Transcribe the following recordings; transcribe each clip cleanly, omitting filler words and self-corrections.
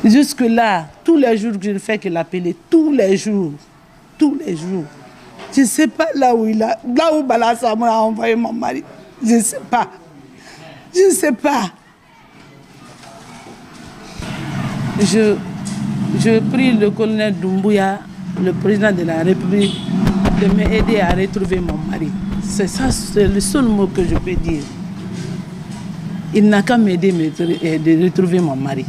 Jusque-là, tous les jours que je ne fais que l'appeler, tous les jours. Je ne sais pas là où Bala Samoura a envoyé mon mari. Je ne sais pas. Je prie le colonel Doumbouya, le président de la République, de m'aider à retrouver mon mari. C'est ça, c'est le seul mot que je peux dire. Il n'a qu'à m'aider de retrouver mon mari.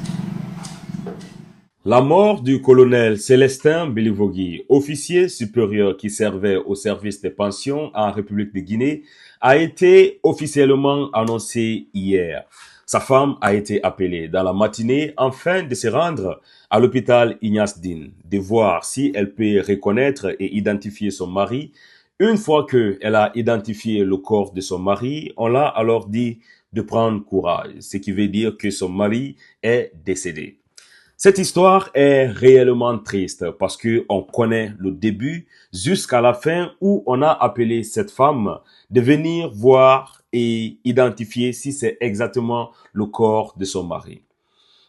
La mort du colonel Célestin Belivogui, officier supérieur qui servait au service des pensions en République de Guinée, a été officiellement annoncée hier. Sa femme a été appelée dans la matinée afin de se rendre à l'hôpital Ignace Dine, de voir si elle peut reconnaître et identifier son mari. Une fois qu'elle a identifié le corps de son mari, on l'a alors dit de prendre courage, ce qui veut dire que son mari est décédé. Cette histoire est réellement triste parce que on connaît le début jusqu'à la fin où on a appelé cette femme de venir voir et identifier si c'est exactement le corps de son mari.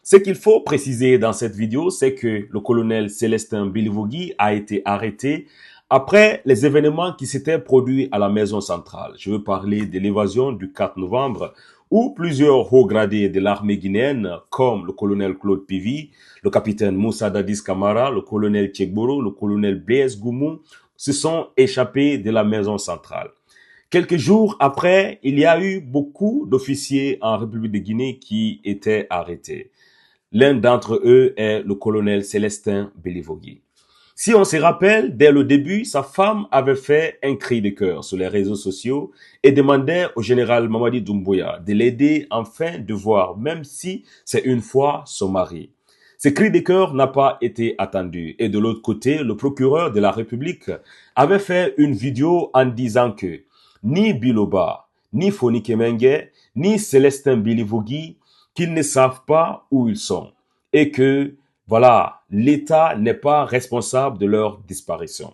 Ce qu'il faut préciser dans cette vidéo, c'est que le colonel Célestin Belivogui a été arrêté après les événements qui s'étaient produits à la maison centrale. Je veux parler de l'évasion du 4 novembre où plusieurs hauts gradés de l'armée guinéenne, comme le colonel Claude Pivi, le capitaine Moussa Dadis Camara, le colonel Tchegboro, le colonel Blaise Goumou, se sont échappés de la maison centrale. Quelques jours après, il y a eu beaucoup d'officiers en République de Guinée qui étaient arrêtés. L'un d'entre eux est le colonel Célestin Belivogui. Si on se rappelle, dès le début, sa femme avait fait un cri de cœur sur les réseaux sociaux et demandait au général Mamadi Doumbouya de l'aider afin de voir, même si c'est une fois, son mari. Ce cri de cœur n'a pas été attendu. Et de l'autre côté, le procureur de la République avait fait une vidéo en disant que ni Biloba, ni Foni Kemenge, ni Célestin Belivogui, qu'ils ne savent pas où ils sont et que voilà, l'État n'est pas responsable de leur disparition.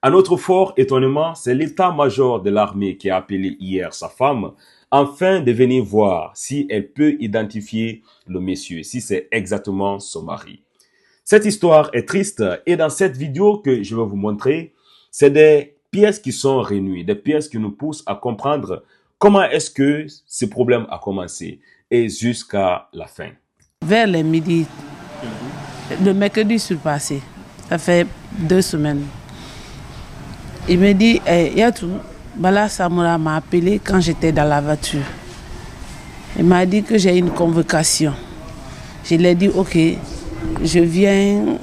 Un autre fort étonnement, c'est l'état-major de l'armée qui a appelé hier sa femme afin de venir voir si elle peut identifier le monsieur, si c'est exactement son mari. Cette histoire est triste et dans cette vidéo que je vais vous montrer, c'est des pièces qui sont réunies, des pièces qui nous poussent à comprendre comment est-ce que ce problème a commencé et jusqu'à la fin. Vers les midi, le mercredi surpassé, ça fait 2 semaines. Il me dit, Yatou, Bala Samoura m'a appelé quand j'étais dans la voiture. Il m'a dit que j'ai une convocation. Je lui ai dit, ok, je viens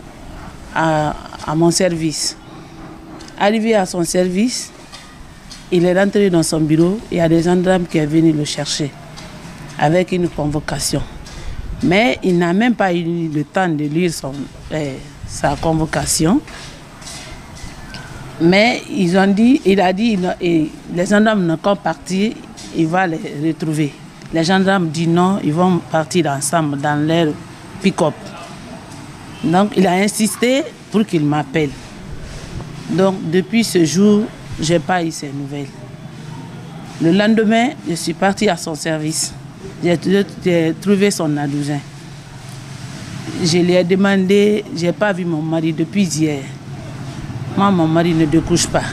à mon service. Arrivé à son service, il est rentré dans son bureau, il y a des gendarmes qui sont venus le chercher avec une convocation. Mais il n'a même pas eu le temps de lire sa convocation. Mais il a dit, les gendarmes ne sont partis, il va les retrouver. Les gendarmes disent non, ils vont partir ensemble dans leur pick-up. Donc il a insisté pour qu'il m'appelle. Donc depuis ce jour, je n'ai pas eu ces nouvelles. Le lendemain, je suis partie à son service. J'ai trouvé son adousin. Je lui ai demandé, je n'ai pas vu mon mari depuis hier. Moi, mon mari ne découche pas.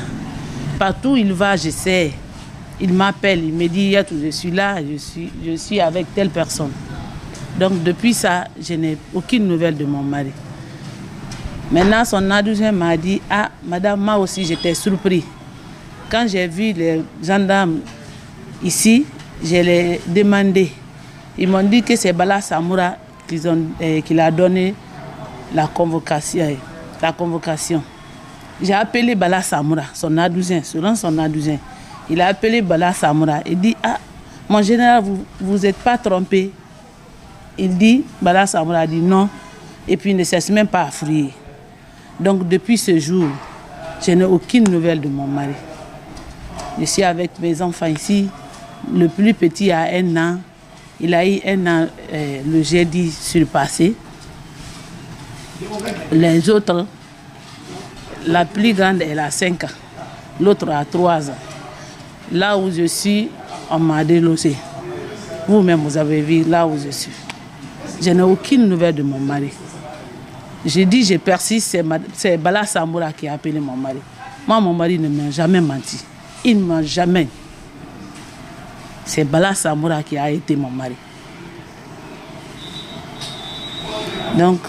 Partout où il va, je sais. Il m'appelle, il me dit, je suis là, je suis avec telle personne. Donc depuis ça, je n'ai aucune nouvelle de mon mari. Maintenant, son adousin m'a dit, ah, madame, moi aussi j'étais surpris. Quand j'ai vu les gendarmes ici, je l'ai demandé. Ils m'ont dit que c'est Bala Samoura qui a donné la convocation. J'ai appelé Bala Samoura, son adousin, selon son adousin. Il a appelé Bala Samoura. Il dit, ah, mon général, vous n'êtes pas trompé. Il dit, Bala Samoura dit non. Et puis il ne cesse même pas à frier. Donc depuis ce jour, je n'ai aucune nouvelle de mon mari. Je suis avec mes enfants ici. Le plus petit a 1 an. Il a eu 1 an le jeudi surpassé. Les autres, la plus grande, elle a 5 ans. L'autre a 3 ans. Là où je suis, on m'a délogé. Vous-même, vous avez vu là où je suis. Je n'ai aucune nouvelle de mon mari. J'ai dit, je persiste, c'est Bala Samoura qui a appelé mon mari. Moi, mon mari ne m'a jamais menti. Il ne m'a jamais. C'est Bala Samoura qui a été mon mari. Donc,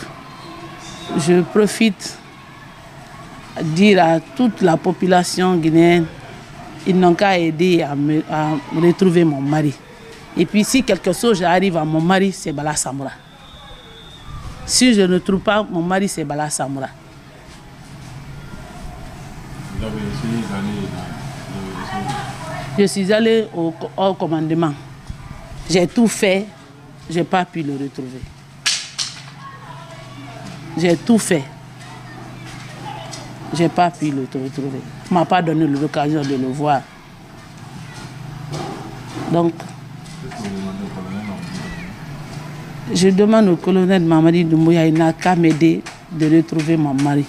je profite à dire à toute la population guinéenne, ils n'ont qu'à aider à retrouver mon mari. Et puis, si quelque chose arrive à mon mari, c'est Bala Samoura. Si je ne trouve pas mon mari, c'est Bala Samoura. Vous avez essayé d'aller dans Je suis allée au commandement. J'ai tout fait, je n'ai pas pu le retrouver. J'ai tout fait. Je n'ai pas pu le retrouver. Il ne m'a pas donné l'occasion de le voir. Donc, je demande au colonel Mamadi Doumbouya, il n'a qu'à m'aider de retrouver mon mari.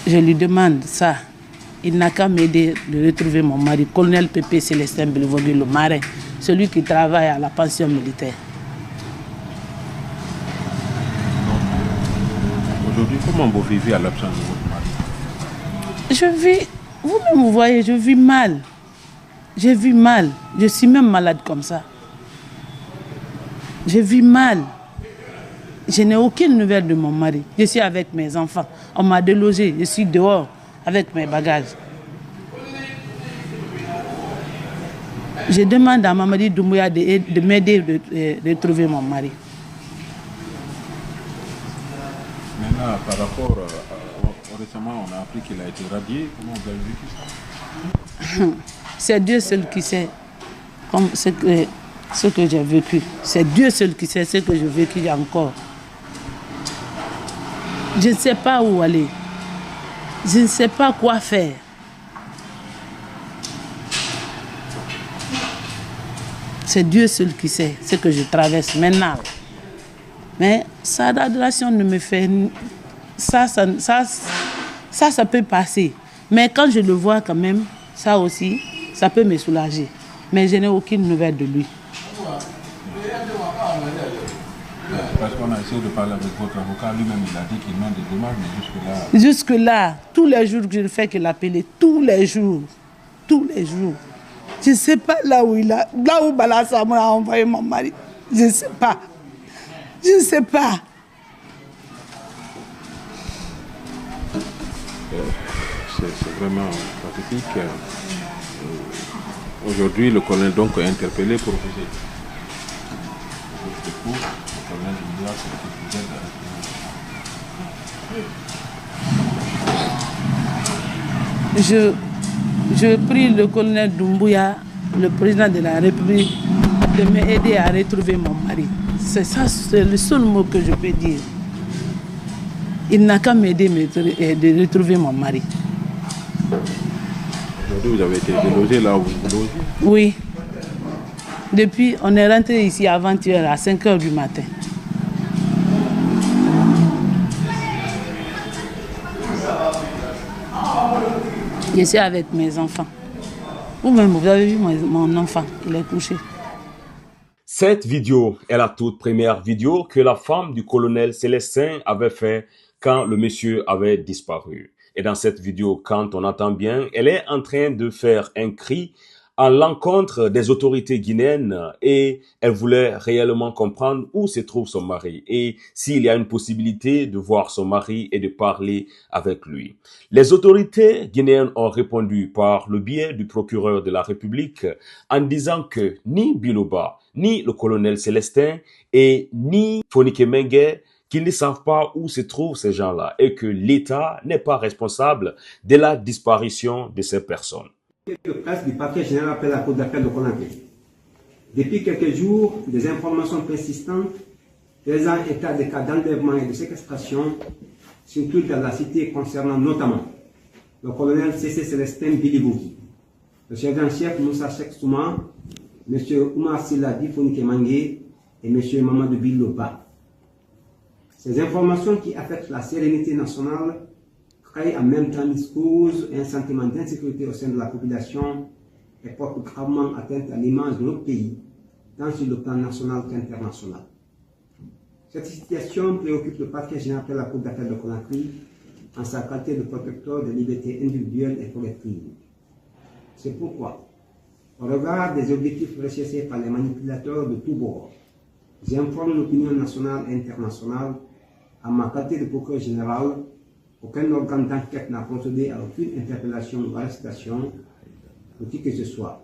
Je lui demande ça. Il n'a qu'à m'aider de retrouver mon mari. Colonel Pépé Célestin Bilivogui, le marin, celui qui travaille à la pension militaire. Aujourd'hui, comment vous vivez à l'absence de votre mari? Je vis, vous-même vous voyez, je vis mal. Je vis mal. Je suis même malade comme ça. Je vis mal. Je n'ai aucune nouvelle de mon mari. Je suis avec mes enfants. On m'a délogé. Je suis dehors avec mes bagages. Je demande à Mamadi Doumbouya de m'aider de trouver mon mari. Maintenant, par rapport récemment, on a appris qu'il a été radié. Comment vous avez vécu ça? C'est Dieu seul qui sait comme ce que j'ai vécu. C'est Dieu seul qui sait ce que j'ai vécu encore. Je ne sais pas où aller. Je ne sais pas quoi faire. C'est Dieu seul qui sait ce que je traverse maintenant. Mais ça, l'adoration ne me fait... Ça peut passer. Mais quand je le vois quand même, ça aussi, ça peut me soulager. Mais je n'ai aucune nouvelle de lui. Parce qu'on a essayé de parler avec votre avocat, lui-même il a dit qu'il demande des dommages, mais jusque-là... Jusque-là, tous les jours que je ne fais que l'appeler, tous les jours. Je ne sais pas là où Bala Samoura a envoyé mon mari. Je ne sais pas. Je ne sais pas. C'est vraiment pathétique. Aujourd'hui, le colonel donc est interpellé pour vous aider. Je prie le colonel Doumbouya, le président de la République, de m'aider à retrouver mon mari. C'est ça, c'est le seul mot que je peux dire. Il n'a qu'à m'aider de retrouver mon mari. Aujourd'hui, vous avez été délogé là où vous logez? Oui. Depuis, on est rentré ici avant-hier à 5h du matin. Je suis avec mes enfants. Vous-même, vous avez vu mon enfant, il est couché. Cette vidéo est la toute première vidéo que la femme du colonel Célestin avait fait quand le monsieur avait disparu. Et dans cette vidéo, quand on entend bien, elle est en train de faire un cri à l'encontre des autorités guinéennes et elle voulait réellement comprendre où se trouve son mari et s'il y a une possibilité de voir son mari et de parler avec lui. Les autorités guinéennes ont répondu par le biais du procureur de la République en disant que ni Biloba, ni le colonel Célestin et ni Fonike Mengue qu'ils ne savent pas où se trouvent ces gens-là et que l'État n'est pas responsable de la disparition de ces personnes. Le presse du parquet général après la cour d'appel de Conakry. Depuis quelques jours, des informations persistantes faisant état de cas d'enlèvement et de séquestration circulent dans la cité concernant notamment le colonel C.C. Célestin Bilivogui, le sergent-chef Moussa Cheikh Souma, M. Oumar Silla Fonike Mengue et M. Mamadou Biloba. Ces informations qui affectent la sérénité nationale créent en même temps une cause et un sentiment d'insécurité au sein de la population et portent gravement atteinte à l'image de notre pays, tant sur le plan national qu'international. Cette situation préoccupe le parquet général de la Cour d'appel de Conakry en sa qualité de protecteur des libertés individuelles et collectives. C'est pourquoi, au regard des objectifs recherchés par les manipulateurs de tous bords, j'informe l'opinion nationale et internationale, en ma qualité de procureur général, aucun organe d'enquête n'a procédé à aucune interpellation ou arrestation, pour qui que ce soit.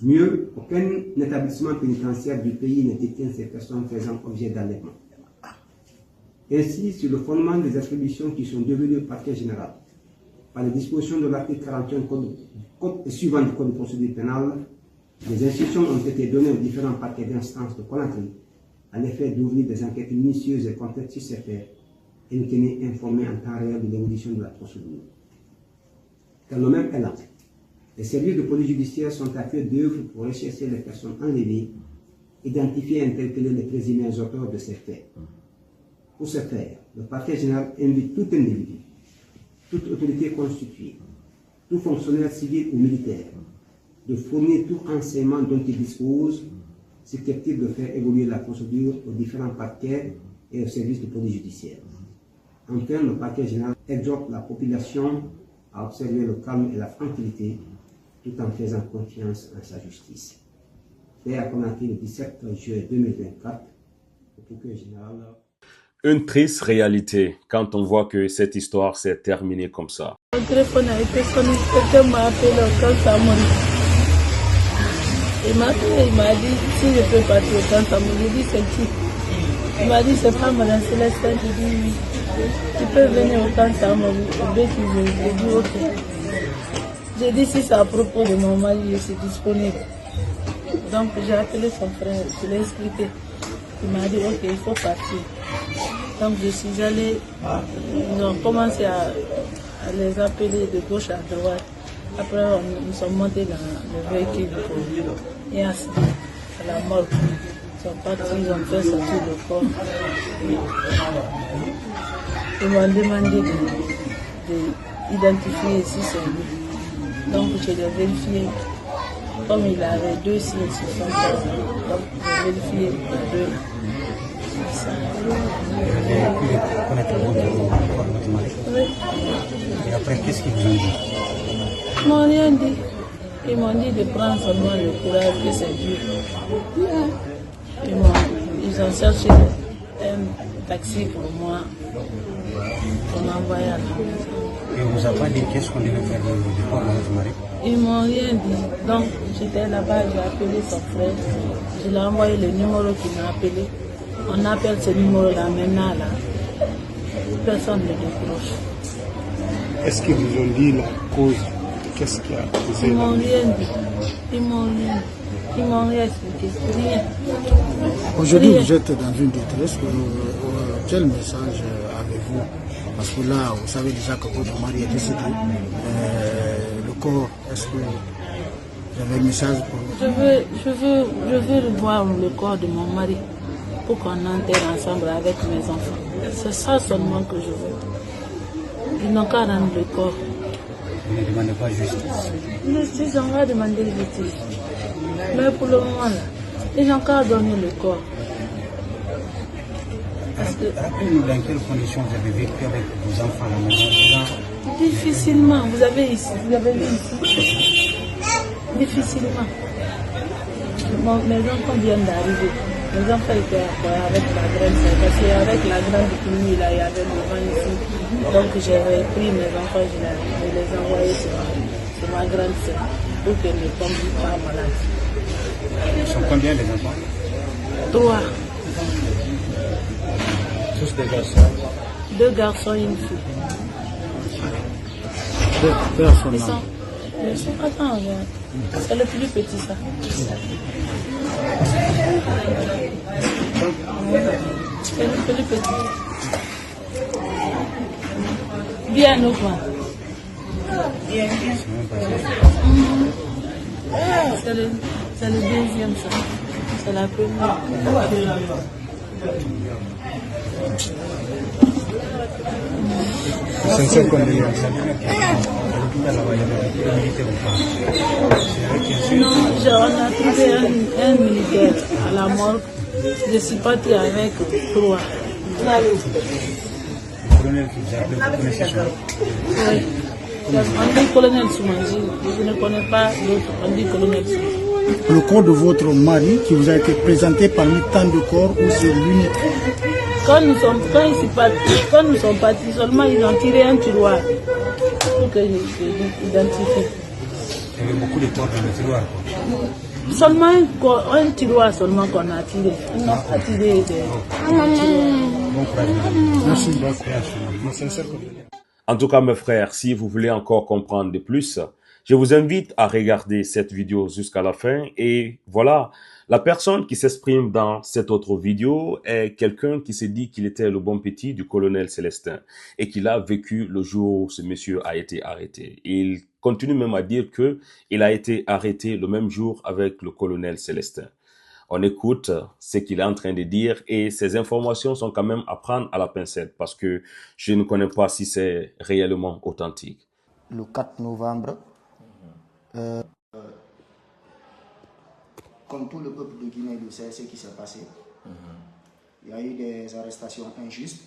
Mieux, aucun établissement pénitentiaire du pays ne détient ces personnes faisant objet d'enlèvement. Ainsi, sur le fondement des attributions qui sont devenues au parquet général, par les dispositions de l'article 41 code suivant du Code de procédure pénale, des instructions ont été données aux différents parquets d'instance de Conakry, à l'effet d'ouvrir des enquêtes minutieuses et complètes sur ces faits et nous tenir informés en temps réel de l'évolution de la procédure. Dans le même élan, les services de police judiciaire sont à pied d'œuvre pour rechercher les personnes enlevées, identifier et interpeller les présumés auteurs de ces faits. Pour ce faire, le parquet général invite tout individu, toute autorité constituée, tout fonctionnaire civil ou militaire, de fournir tout renseignement dont il dispose, susceptible de faire évoluer la procédure aux différents parquets et aux services de police judiciaire. Enfin, le parquet général exhorte la population à observer le calme et la tranquillité, tout en faisant confiance en sa justice. Fait à Conakry le 17 juillet 2024, le procureur général. Une triste réalité quand on voit que cette histoire s'est terminée comme ça. Le téléphone a été sonné, quelqu'un m'a appelé quand ça m'a dit. Il m'a dit si je peux partir quand ça m'a dit. J'ai dit c'est qui? Il m'a dit c'est pas Madame Célestin. J'ai dit oui. Tu peux venir au camp Samori. J'ai dit ok. J'ai dit si c'est à propos de mon mari, je suis disponible. Donc j'ai appelé son frère, je l'ai expliqué. Il m'a dit ok, il faut partir. Donc je suis allée, ils ont commencé à les appeler de gauche à droite. Après nous sommes montés dans le véhicule et ainsi à la mort. Ils sont partis, ils ont fait sortir le corps. Ils m'ont demandé d'identifier si c'est lui. Donc je l'ai vérifié. Comme il avait deux signes sur son corps, donc j'ai vérifié les deux. Oui. Et après, qu'est-ce qu'ils vous ont dit? Ils m'ont rien dit. Ils m'ont dit de prendre seulement le courage que c'est dur. Ils ont cherché un taxi pour moi, pour m'envoyer à la maison. Et on vous a pas dit qu'est-ce qu'on devait faire du corps de votre mari? Ils m'ont rien dit. Donc j'étais là-bas, j'ai appelé son frère. Je lui ai envoyé le numéro qu'il m'a appelé. On appelle ce numéro-là maintenant, là. Personne ne décroche. Est-ce qu'ils vous ont dit la cause? Qu'est-ce qui a causé? Ils m'ont rien dit. Ils m'ont rien expliqué. Rien. Aujourd'hui, Rien. vous êtes dans une détresse. Quel message avez-vous? Parce que là, vous savez déjà que votre mari est décédé. Le corps, est-ce que vous avez un message pour nous? Je veux revoir le corps de mon mari pour qu'on enterre ensemble avec mes enfants. C'est ça seulement que je veux. Ils n'ont qu'à rendre le corps. Vous ne demandez pas justice? Ils ont qu'à demander justice. Mais pour le moment, là, ils n'ont qu'à donner le corps. Parce que Rappelez-nous dans quelles conditions vous avez vécu avec vos enfants à la maison? difficilement, vous avez vu ici. Difficilement. Mes enfants viennent d'arriver. Mes enfants étaient avec la grande sœur. Parce qu'avec la grande clinique, là, il y avait le vent ici. Donc j'ai repris mes enfants, je les ai envoyés sur ma grande sœur pour qu'elle ne tombe pas malade. Ils sont combien les enfants? 3. Tous des garçons? 2 garçons et une fille. Personne. Ils sont attends, c'est le plus petit ça. C'est le plus petit. Bien au coin. C'est le deuxième ça. C'est la première. Sincère condoléances. Non, on a trouvé un militaire à la mort. Je suis parti avec 3. Le colonel qui vous a appelé, vous connaissez son nom? Oui. On dit colonel Soumanzi. Je ne connais pas d'autres. On dit colonel Soumanzi. Le corps de votre mari qui vous a été présenté parmi tant de corps ou c'est l'unique? Quand nous sommes partis, seulement ils ont tiré un tiroir pour que je l'identifie. Il y avait beaucoup de corps dans le tiroir. Seulement un tiroir seulement qu'on a tiré. On n'a pas tiré Bon courage. Merci. En tout cas, mes frères, si vous voulez encore comprendre de plus, je vous invite à regarder cette vidéo jusqu'à la fin. Et voilà, la personne qui s'exprime dans cette autre vidéo est quelqu'un qui s'est dit qu'il était le bon petit du colonel Célestin et qu'il a vécu le jour où ce monsieur a été arrêté. Il continue même à dire que il a été arrêté le même jour avec le colonel Célestin. On écoute ce qu'il est en train de dire et ces informations sont quand même à prendre à la pincette parce que je ne connais pas si c'est réellement authentique. Le 4 novembre, comme tout le peuple de Guinée le sait, ce qui s'est passé. Il y a eu des arrestations injustes.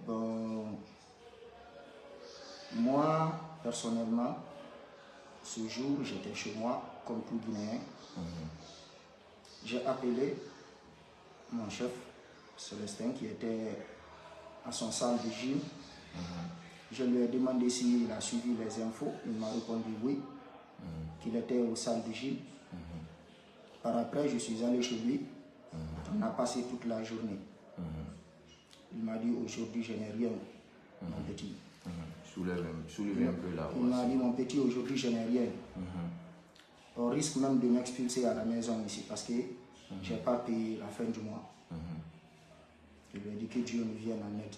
Bon, moi, personnellement, ce jour, j'étais chez moi, comme tout Guinéen. J'ai appelé mon chef, Célestin, qui était à son salle de gym. Je lui ai demandé s'il a suivi les infos. Il m'a répondu oui, qu'il était au salle de gym. Par après, je suis allé chez lui. On a passé toute la journée. Il m'a dit aujourd'hui, je n'ai rien, mon petit. Soulevez un peu là. Il m'a dit mon petit, aujourd'hui, je n'ai rien. On risque même de m'expulser à la maison ici parce que je n'ai pas payé la fin du mois. Je lui ai dit que Dieu nous vienne en aide.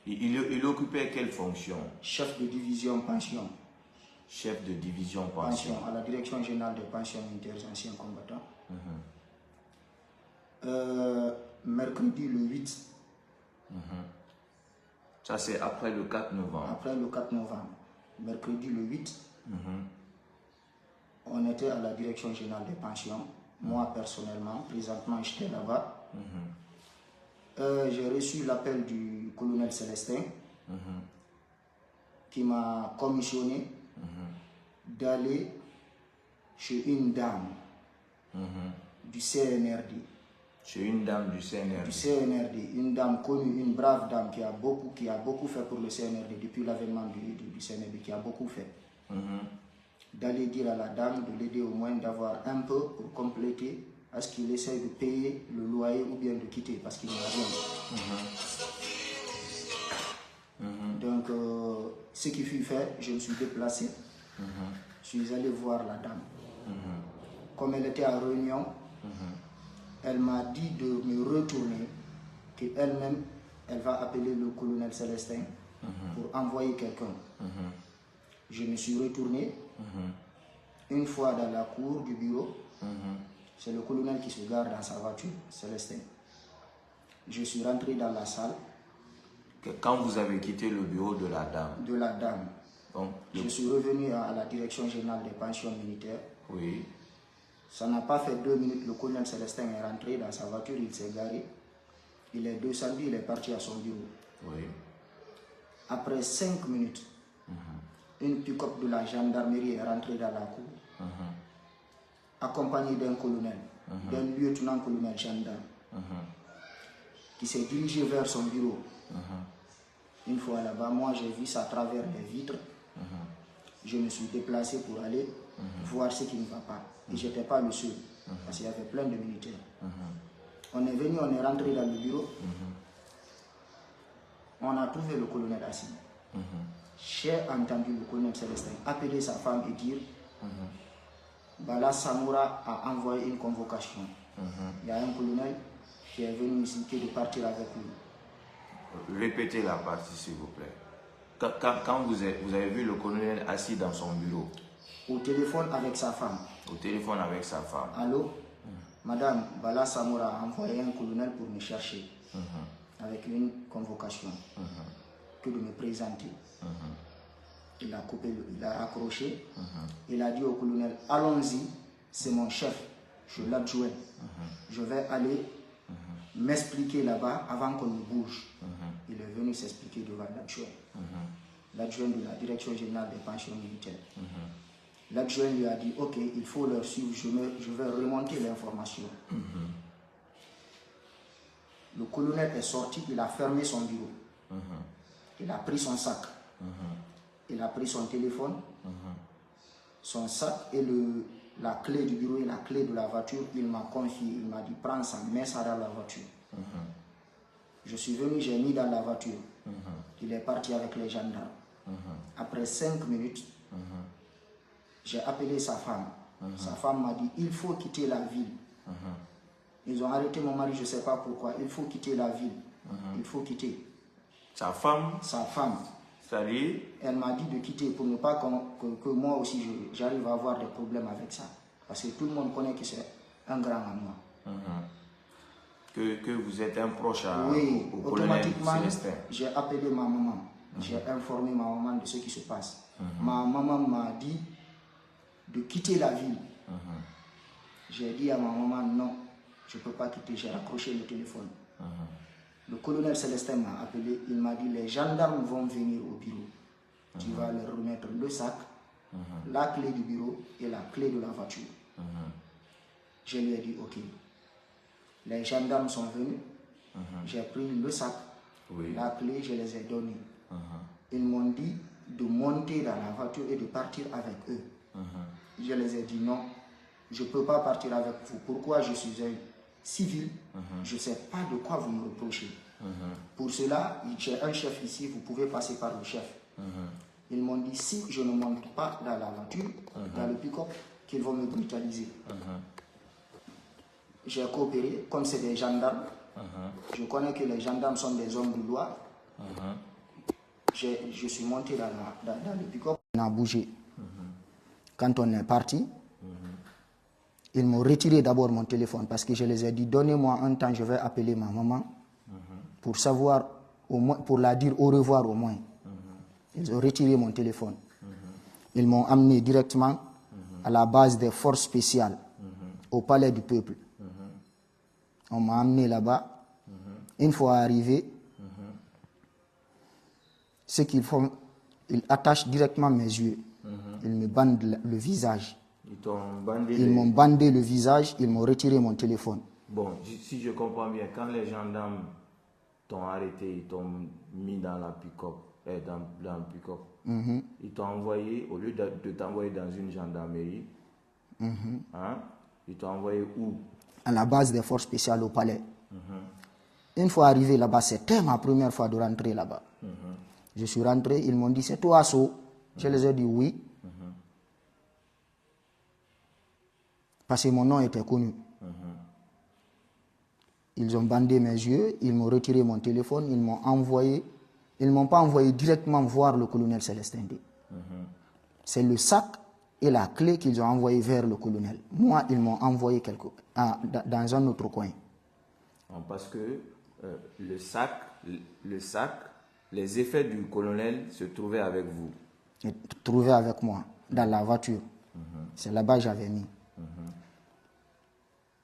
Il occupait quelle fonction? Chef de division pension. Chef de division pension. À la direction générale des pensions militaires anciens combattants. Mercredi le 8. Ça c'est après le 4 novembre. Après le 4 novembre. Mercredi le 8. On était à la direction générale des pensions. Moi personnellement, présentement j'étais là-bas. J'ai reçu l'appel du colonel Célestin qui m'a commissionné d'aller chez une dame du CNRD. Chez une dame du CNRD. Du CNRD, une dame connue, une brave dame qui a beaucoup fait pour le CNRD depuis l'avènement du CNRD, qui a beaucoup fait. D'aller dire à la dame de l'aider au moins d'avoir un peu pour compléter à ce qu'il essaye de payer le loyer ou bien de quitter parce qu'il n'a rien. Donc, ce qui fut fait, je me suis déplacé. Je suis allé voir la dame. Comme elle était en réunion, elle m'a dit de me retourner, qu'elle-même, elle va appeler le colonel Célestin pour envoyer quelqu'un. Je me suis retourné. Une fois dans la cour du bureau, c'est le colonel qui se gare dans sa voiture, Célestin. Je suis rentré dans la salle. Quand vous avez quitté le bureau de la dame? De la dame. Bon, je suis revenu à la direction générale des pensions militaires. Oui. Ça n'a pas fait 2 minutes, le colonel Célestin est rentré dans sa voiture, il s'est garé. Il est descendu, il est parti à son bureau. Oui. Après 5 minutes, une pick-up de la gendarmerie est rentrée dans la cour, accompagné d'un colonel, d'un lieutenant-colonel gendarme, qui s'est dirigé vers son bureau. Une fois là-bas, moi j'ai vu ça à travers les vitres. Je me suis déplacé pour aller voir ce qui ne va pas. Et je n'étais pas le seul, parce qu'il y avait plein de militaires. On est venu, on est rentré dans le bureau. On a trouvé le colonel assis. J'ai entendu le colonel Célestin appeler sa femme et dire Bala Samoura a envoyé une convocation. Il y a un colonel qui est venu ici qui est de partir avec lui. Répétez la partie s'il vous plaît. Quand vous avez vu le colonel assis dans son bureau? Au téléphone avec sa femme. Au téléphone avec sa femme. Allô? Madame, Bala Samoura a envoyé un colonel pour me chercher. Avec une convocation. Que de me présenter. Il a coupé, il a raccroché. Il a dit au colonel, allons-y, c'est mon chef je l'adjoins. Je vais aller m'expliquer là-bas avant qu'on ne bouge. Il est venu s'expliquer devant l'adjoint. L'adjoint de la Direction générale des pensions militaires. L'adjoint lui a dit, ok, il faut leur suivre, je vais remonter l'information. Le colonel est sorti, il a fermé son bureau. Il a pris son sac. Il a pris son téléphone, son sac et la clé du bureau et la clé de la voiture. Il m'a confié, il m'a dit, prends ça, mets ça dans la voiture. Je suis venu, j'ai mis dans la voiture. Il est parti avec les gendarmes. Après 5 minutes, j'ai appelé sa femme. Sa femme m'a dit, il faut quitter la ville. Ils ont arrêté mon mari, je ne sais pas pourquoi. Il faut quitter la ville. Il faut quitter. Sa femme? Sa femme. C'est-à-dire? Elle m'a dit de quitter pour ne pas que moi aussi j'arrive à avoir des problèmes avec ça. Parce que tout le monde connaît que c'est un grand à moi. Que vous êtes un proche oui, au colonel automatiquement, Célestin. j'ai appelé ma maman. J'ai informé ma maman de ce qui se passe. Ma maman m'a dit de quitter la ville. J'ai dit à ma maman, non, je ne peux pas quitter. J'ai raccroché le téléphone. Le colonel Célestin m'a appelé. Il m'a dit, les gendarmes vont venir au bureau. Tu vas leur remettre le sac, la clé du bureau et la clé de la voiture. Je lui ai dit, ok. Les gendarmes sont venus. J'ai pris le sac, la clé, je les ai donnés. Ils m'ont dit de monter dans la voiture et de partir avec eux. Je les ai dit non, je ne peux pas partir avec vous. Pourquoi? Je suis un civil, je ne sais pas de quoi vous me reprochez. Pour cela, j'ai un chef ici, vous pouvez passer par le chef. Ils m'ont dit si je ne monte pas dans la voiture, dans le pick-up, qu'ils vont me brutaliser. J'ai coopéré, comme c'est des gendarmes. Je connais que les gendarmes sont des hommes de loi. Je suis monté dans le pick-up. On a bougé. Quand on est parti, ils m'ont retiré d'abord mon téléphone parce que je les ai dit, donnez-moi un temps, je vais appeler ma maman pour savoir, au moins, pour la dire au revoir au moins. Ils ont retiré mon téléphone. Ils m'ont amené directement à la base des forces spéciales, au palais du peuple. On m'a amené là-bas. Une fois arrivé, ce qu'ils font, ils attachent directement mes yeux. Ils me bandent le visage. Ils m'ont bandé le visage, ils m'ont retiré mon téléphone. Bon, si je comprends bien, quand les gendarmes t'ont arrêté, ils t'ont mis dans la pick-up, dans le pick-up, ils t'ont envoyé, au lieu de t'envoyer dans une gendarmerie, ils t'ont envoyé où? À la base des forces spéciales au palais. Une fois arrivé là-bas, c'était ma première fois de rentrer là-bas. Je suis rentré, ils m'ont dit, c'est toi, Asso? Je les ai dit oui. Parce que mon nom était connu. Ils ont bandé mes yeux, ils m'ont retiré mon téléphone, ils m'ont envoyé. Ils ne m'ont pas envoyé directement voir le colonel Célestin D. C'est le sac et la clé qu'ils ont envoyé vers le colonel. Moi, ils m'ont envoyé dans un autre coin. Parce que le sac, les effets du colonel se trouvaient avec vous. Ils se trouvaient avec moi, dans la voiture. C'est là-bas que j'avais mis.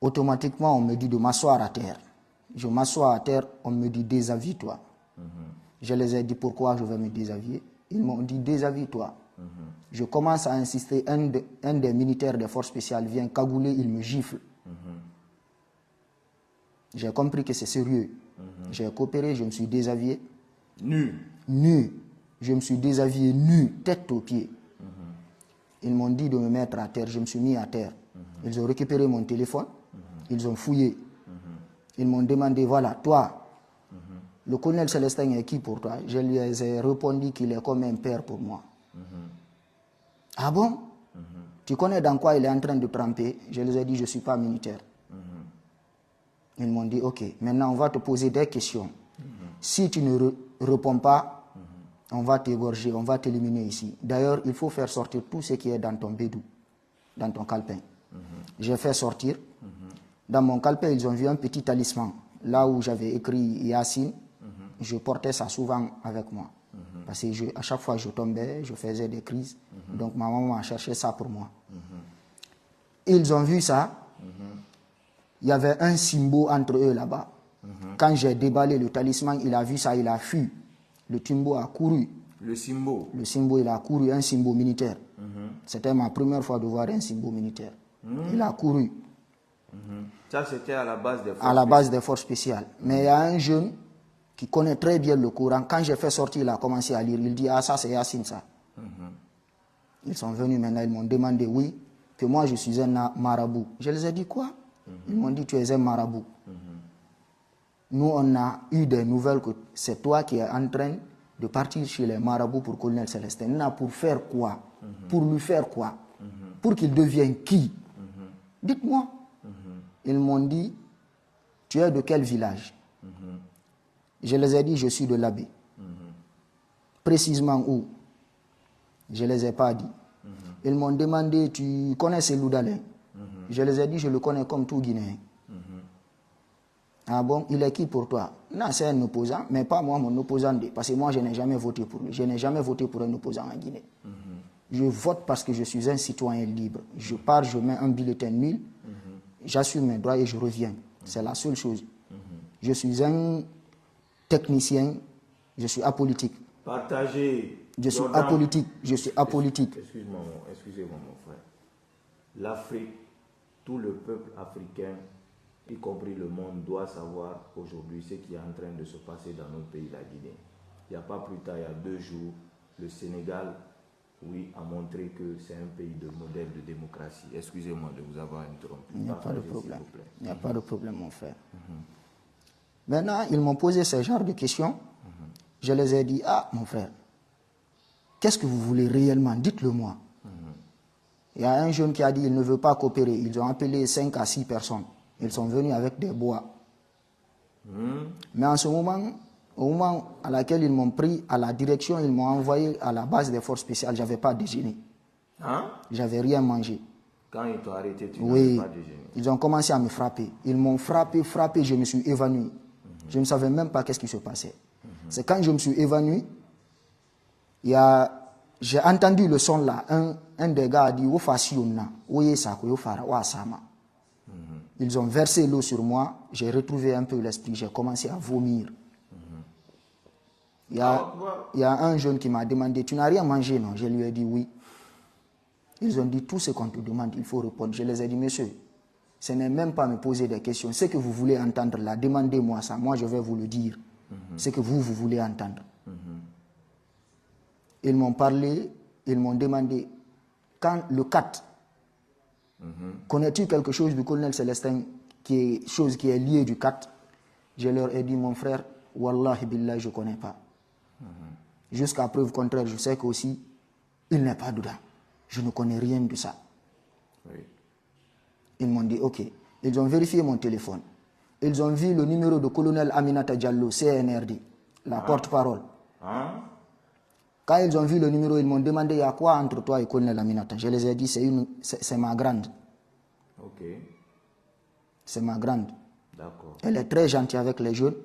Automatiquement, on me dit de m'asseoir à terre. Je m'assois à terre, on me dit déshabille-toi. Je les ai dit pourquoi je vais me déshabiller. Ils m'ont dit déshabille-toi. Je commence à insister, un des militaires des forces spéciales vient cagouler, il me gifle. J'ai compris que c'est sérieux. J'ai coopéré, je me suis déshabillé. Nu? Nu. Je me suis déshabillé nu, tête aux pieds. Ils m'ont dit de me mettre à terre, je me suis mis à terre. Ils ont récupéré mon téléphone, ils ont fouillé. Ils m'ont demandé, voilà, toi, le colonel Célestin est qui pour toi? Je lui ai répondu qu'il est comme un père pour moi. Ah bon? Tu connais dans quoi il est en train de tremper? Je les ai dit, je ne suis pas militaire. Ils m'ont dit, ok, maintenant on va te poser des questions. Si tu ne réponds pas, on va t'égorger, on va t'éliminer ici. D'ailleurs, il faut faire sortir tout ce qui est dans ton bédou, dans ton calepin. J'ai fait sortir. Dans mon calepin, ils ont vu un petit talisman. Là où j'avais écrit Yassine, je portais ça souvent avec moi. Parce que à chaque fois je tombais, je faisais des crises. Donc ma maman a cherché ça pour moi. Ils ont vu ça. Il y avait un Simbo entre eux là-bas. Quand j'ai déballé le talisman, il a vu ça, il a fui. Le Timbo a couru. Le Simbo. Le Simbo, il a couru, un Simbo militaire. C'était ma première fois de voir un Simbo militaire. Il a couru. Ça, c'était à la base des forces À la base des forces spéciales. Mais il y a un jeune qui connaît très bien le Coran. Quand j'ai fait sortir, il a commencé à lire. Il dit, ah ça c'est Yassine ça. Ils sont venus maintenant, ils m'ont demandé, oui, que moi je suis un marabout. Je les ai dit quoi? Ils m'ont dit, tu es un marabout. Nous, on a eu des nouvelles que c'est toi qui es en train de partir chez les marabouts pour colonel Célestin. Pour faire quoi? Pour lui faire quoi? Pour qu'il devienne qui? Dites-moi. Ils m'ont dit, tu es de quel village? Je les ai dit, je suis de l'Abbé. Précisément où? Je ne les ai pas dit. Ils m'ont demandé, tu connais Selou Dalin? Je les ai dit, je le connais comme tout Guinéen. Ah bon, il est qui pour toi? Non, c'est un opposant, mais pas moi, mon opposant. Parce que moi, je n'ai jamais voté pour lui. Je n'ai jamais voté pour un opposant en Guinée. Je vote parce que je suis un citoyen libre. Je pars, je mets un bulletin nul, j'assume mes droits et je reviens. C'est la seule chose. Je suis un technicien, je suis apolitique. Partagez. Je suis apolitique, je suis apolitique. Excusez-moi mon frère. L'Afrique, tout le peuple africain, y compris le monde, doit savoir aujourd'hui ce qui est en train de se passer dans notre pays, la Guinée. Il n'y a pas plus tard, il y a 2 jours, le Sénégal, oui, a montré que c'est un pays de modèle de démocratie. Excusez-moi de vous avoir interrompu. Il n'y a pas de problème. Il n'y a pas de problème, mon frère. Maintenant, ils m'ont posé ce genre de questions. Je les ai dit, ah, mon frère, qu'est-ce que vous voulez réellement? Dites-le-moi. Il y a un jeune qui a dit, il ne veut pas coopérer. Ils ont appelé 5 à 6 personnes. Ils sont venus avec des bois. Mais en ce moment, au moment à laquelle ils m'ont pris à la direction, ils m'ont envoyé à la base des forces spéciales. Je n'avais pas déjeuné. J'avais rien mangé. Quand ils t'ont arrêté, tu n'avais pas déjeuné. Ils ont commencé à me frapper. Ils m'ont frappé, je me suis évanoui. Je ne savais même pas qu'est-ce qui se passait. C'est quand je me suis évanoui, j'ai entendu le son là. Un des gars a dit, ils ont versé l'eau sur moi. J'ai retrouvé un peu l'esprit. J'ai commencé à vomir. Il y a un jeune qui m'a demandé, tu n'as rien mangé, non? Je lui ai dit oui. Ils ont dit, tout ce qu'on te demande, il faut répondre. Je les ai dit, monsieur, ce n'est même pas me poser des questions. Ce que vous voulez entendre là, demandez-moi ça. Moi, je vais vous le dire. Ce que vous voulez entendre. Ils m'ont parlé, ils m'ont demandé, quand le 4, connais-tu quelque chose du colonel Célestin, chose qui est liée du 4? Je leur ai dit, mon frère, Wallahi Billah, je ne connais pas. Jusqu'à preuve contraire, je sais qu'aussi, il n'est pas dedans. Je ne connais rien de ça. Ils m'ont dit, ok. Ils ont vérifié mon téléphone. Ils ont vu le numéro de colonel Aminata Diallo, CNRD, la porte-parole. Quand ils ont vu le numéro, ils m'ont demandé, il y a quoi entre toi et colonel Aminata? Je les ai dit, c'est ma grande. Ok. C'est ma grande. D'accord. Elle est très gentille avec les jeunes.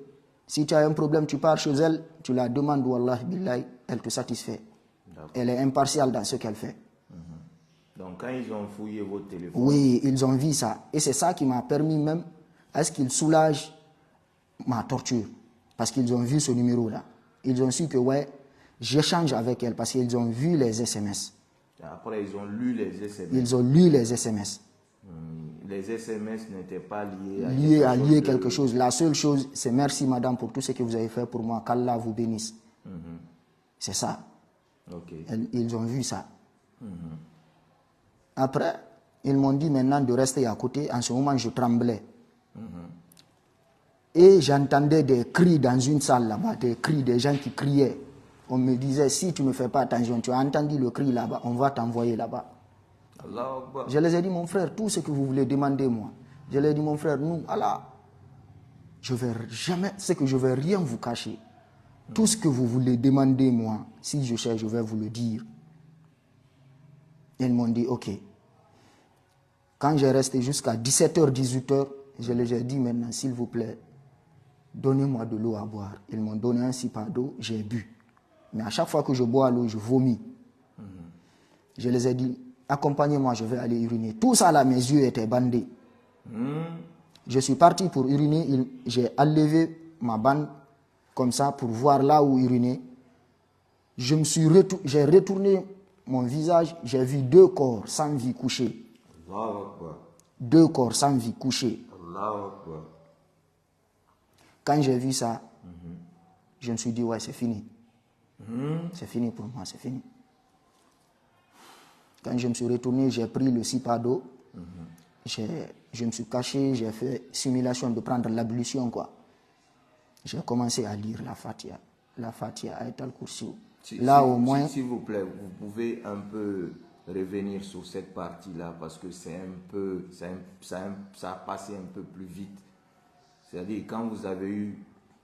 Si tu as un problème, tu pars chez elle, tu la demandes, Wallah Billahi, elle te satisfait. Elle est impartiale dans ce qu'elle fait. Donc quand ils ont fouillé votre téléphone... Oui, ils ont vu ça. Et c'est ça qui m'a permis même à ce qu'ils soulagent ma torture. Parce qu'ils ont vu ce numéro-là. Ils ont su que, ouais, j'échange avec elle parce qu'ils ont vu les SMS. Après, ils ont lu les SMS. Ils ont lu les SMS. Les SMS n'étaient pas liés à quelque chose. La seule chose, c'est merci madame pour tout ce que vous avez fait pour moi. Qu'Allah vous bénisse. C'est ça. Okay. Ils ont vu ça. Après, ils m'ont dit maintenant de rester à côté. En ce moment, je tremblais. Et j'entendais des cris dans une salle là-bas, des cris, des gens qui criaient. On me disait, si tu ne fais pas attention, tu as entendu le cri là-bas, on va t'envoyer là-bas. Je les ai dit, mon frère, tout ce que vous voulez demander, moi. Je leur ai dit, mon frère, nous, Allah, je ne vais rien vous cacher. Tout ce que vous voulez demander, moi, si je cherche, je vais vous le dire. Ils m'ont dit, ok. Quand j'ai resté jusqu'à 17h, 18h, je les ai dit maintenant, s'il vous plaît, donnez-moi de l'eau à boire. Ils m'ont donné un sipin d'eau, j'ai bu. Mais à chaque fois que je bois l'eau, je vomis. Je les ai dit, accompagnez-moi, je vais aller uriner. Tout ça là, mes yeux étaient bandés. Je suis parti pour uriner, j'ai enlevé ma bande comme ça pour voir là où uriner. J'ai retourné mon visage, j'ai vu 2 corps sans vie couchés. 2 corps sans vie couchés. Quand j'ai vu ça, je me suis dit, ouais, c'est fini. C'est fini pour moi, c'est fini. Quand je me suis retourné, j'ai pris le sipa d'eau. Je me suis caché, j'ai fait simulation de prendre l'ablution, quoi. J'ai commencé à lire la Fatiha, Ayat al-Kursi. Là, au moins... S'il vous plaît, vous pouvez un peu revenir sur cette partie-là, parce que c'est un peu... Ça a passé un peu plus vite. C'est-à-dire, quand vous avez eu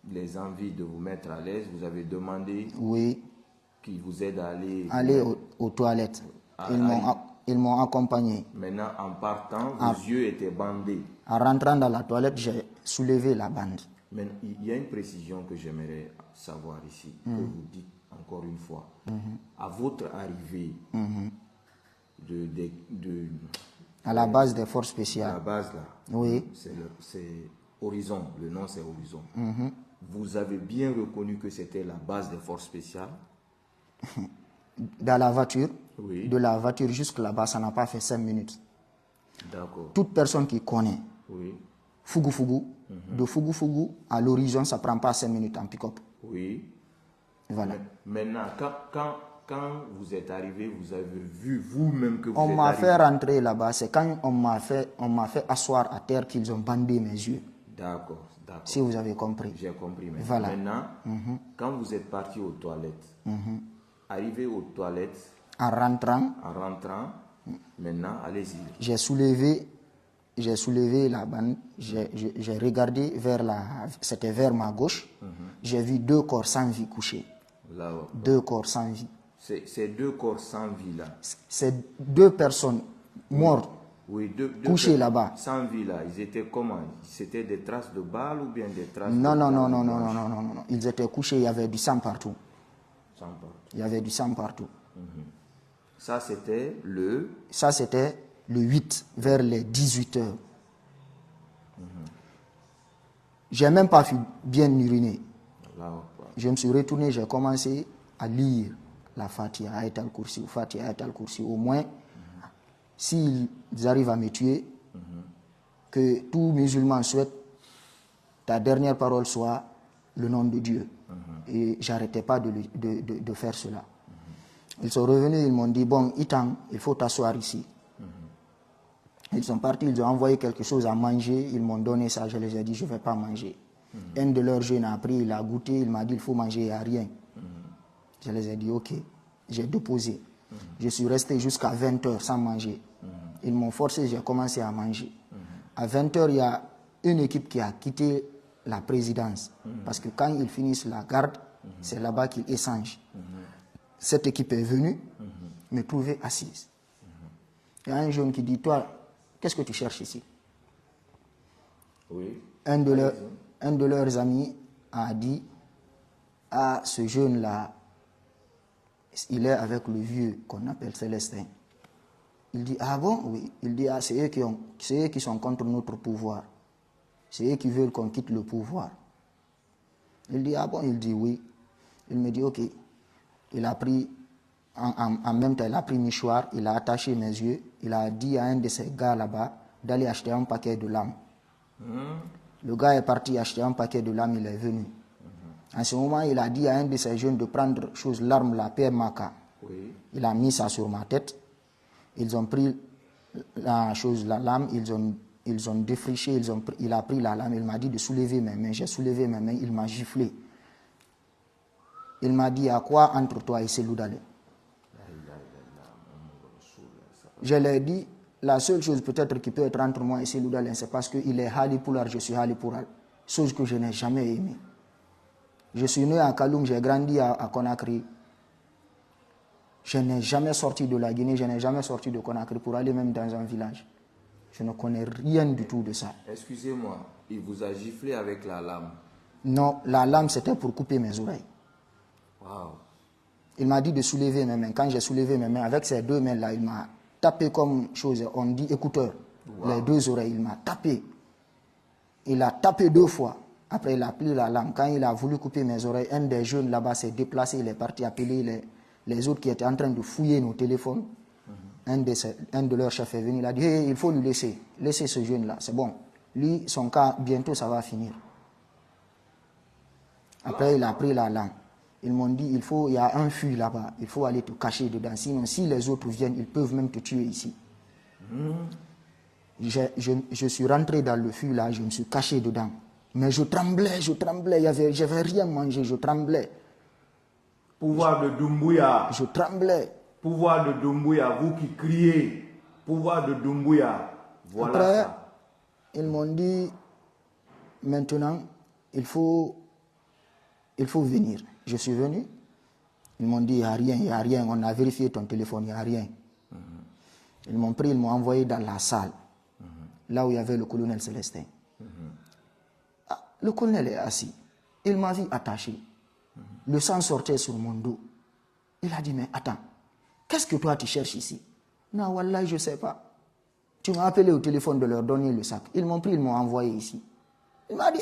les envies de vous mettre à l'aise, vous avez demandé qu'ils vous aident à aller aux toilettes. Ils m'ont accompagné. Maintenant, en partant, vos yeux étaient bandés. En rentrant dans la toilette, j'ai soulevé la bande. Mais il y a une précision que j'aimerais savoir ici, que vous dites encore une fois. À votre arrivée à la base des forces spéciales. À la base là. Oui. C'est Horizon, le nom c'est Horizon. Vous avez bien reconnu que c'était la base des forces spéciales? Dans la voiture, oui. De la voiture jusque là-bas, ça n'a pas fait 5 minutes. D'accord. Toute personne qui connaît Fougou, de Fougou à l'horizon, ça ne prend pas 5 minutes en pick-up. Oui. Voilà. Maintenant, quand vous êtes arrivé, vous avez vu vous-même que vous êtes arrivé. On m'a fait rentrer là-bas, c'est quand on m'a fait asseoir à terre qu'ils ont bandé mes yeux. D'accord. Si vous avez compris. J'ai compris. Voilà. Maintenant, quand vous êtes parti aux toilettes, arrivé aux toilettes, en rentrant, maintenant, allez-y. J'ai soulevé la bande, j'ai regardé c'était vers ma gauche, j'ai vu 2 corps sans vie couchés. 2 corps sans vie. Ces 2 corps sans vie là. C'est 2 personnes mortes, couchées là-bas. Sans vie là, ils étaient comment? C'était des traces de balles ou bien des traces non, de non. Ils étaient couchés, il y avait du sang partout. Il y avait du sang partout. Ça, c'était le 8, vers les 18 heures. J'ai même pas bien uriner. Je me suis retourné, j'ai commencé à lire la Fatiha, Ayat al-Kursi. Au moins, s'ils arrivent à me tuer, que tout musulman souhaite, ta dernière parole soit le nom de Dieu. Et j'arrêtais pas de faire cela. Ils sont revenus, ils m'ont dit, bon, Itang, il faut t'asseoir ici. Ils sont partis, ils ont envoyé quelque chose à manger, ils m'ont donné ça, je les ai dit, je ne vais pas manger. Un de leurs jeunes a pris, il a goûté, il m'a dit, il faut manger, il n'y a rien. Je les ai dit, ok, j'ai déposé. Je suis resté jusqu'à 20h sans manger. Ils m'ont forcé, j'ai commencé à manger. À 20h, il y a une équipe qui a quitté la présidence. Parce que quand ils finissent la garde, c'est là-bas qu'ils échangent. Cette équipe est venue me trouver assise. Il y a un jeune qui dit, toi, qu'est-ce que tu cherches ici? Un de leurs amis a dit, ah, ce jeune-là, il est avec le vieux qu'on appelle Célestin. Il dit, ah bon? Oui. Il dit, ah, c'est eux qui sont contre notre pouvoir. C'est eux qui veulent qu'on quitte le pouvoir. Il dit, ah bon? Il dit, oui. Il me dit, ok. Il a pris, en même temps, il a pris mouchoir, il a attaché mes yeux, il a dit à un de ces gars là-bas d'aller acheter un paquet de lames. Le gars est parti acheter un paquet de lames, il est venu. En ce moment, il a dit à un de ces jeunes de prendre l'arme, la paire maca. Il a mis ça sur ma tête. Ils ont pris la lame, ils ont défriché, il a pris la lame, il m'a dit de soulever mes mains. J'ai soulevé mes mains, il m'a giflé. Il m'a dit, à quoi entre toi et Selou Dalé? Je lui ai dit, la seule chose peut-être qui peut être entre moi et Selou Dalé, c'est parce qu'il est Hali Poular, je suis Hali Poular. Chose que je n'ai jamais aimée. Je suis né à Kaloum, j'ai grandi à Conakry. Je n'ai jamais sorti de la Guinée, je n'ai jamais sorti de Conakry pour aller même dans un village. Je ne connais rien du tout de ça. Excusez-moi, il vous a giflé avec la lame? Non, la lame c'était pour couper mes oreilles. Wow. Il m'a dit de soulever mes mains. Quand j'ai soulevé mes mains, avec ces 2 mains-là, il m'a tapé comme chose, on dit écouteur. Wow. Les 2 oreilles, il m'a tapé. Il a tapé 2 fois. Après, il a pris la lame. Quand il a voulu couper mes oreilles, un des jeunes là-bas s'est déplacé. Il est parti appeler les autres qui étaient en train de fouiller nos téléphones. Un de leurs chefs est venu. Il a dit, hey, il faut lui laisser. Laissez ce jeune-là. C'est bon. Lui, son cas, bientôt, ça va finir. Après, il a pris la lame. Ils m'ont dit, il y a un fût là-bas. Il faut aller te cacher dedans. Sinon, si les autres viennent, ils peuvent même te tuer ici. Je suis rentré dans le fût là. Je me suis caché dedans. Mais je tremblais. J'avais rien mangé, je tremblais. Pouvoir de Doumbouya. Je tremblais. Pouvoir de Doumbouya, vous qui criez. Pouvoir de Doumbouya. Voilà. Après, ça. Ils m'ont dit, maintenant, il faut venir. Je suis venu. Ils m'ont dit, il n'y a rien. On a vérifié ton téléphone, il n'y a rien. Ils m'ont pris, ils m'ont envoyé dans la salle, là où il y avait le colonel Célestin. Le colonel est assis. Il m'a vu attaché. Le sang sortait sur mon dos. Il a dit, mais attends, qu'est-ce que toi tu cherches ici? Non, wallah, je ne sais pas. Tu m'as appelé au téléphone de leur donner le sac. Ils m'ont pris, ils m'ont envoyé ici. Il m'a dit,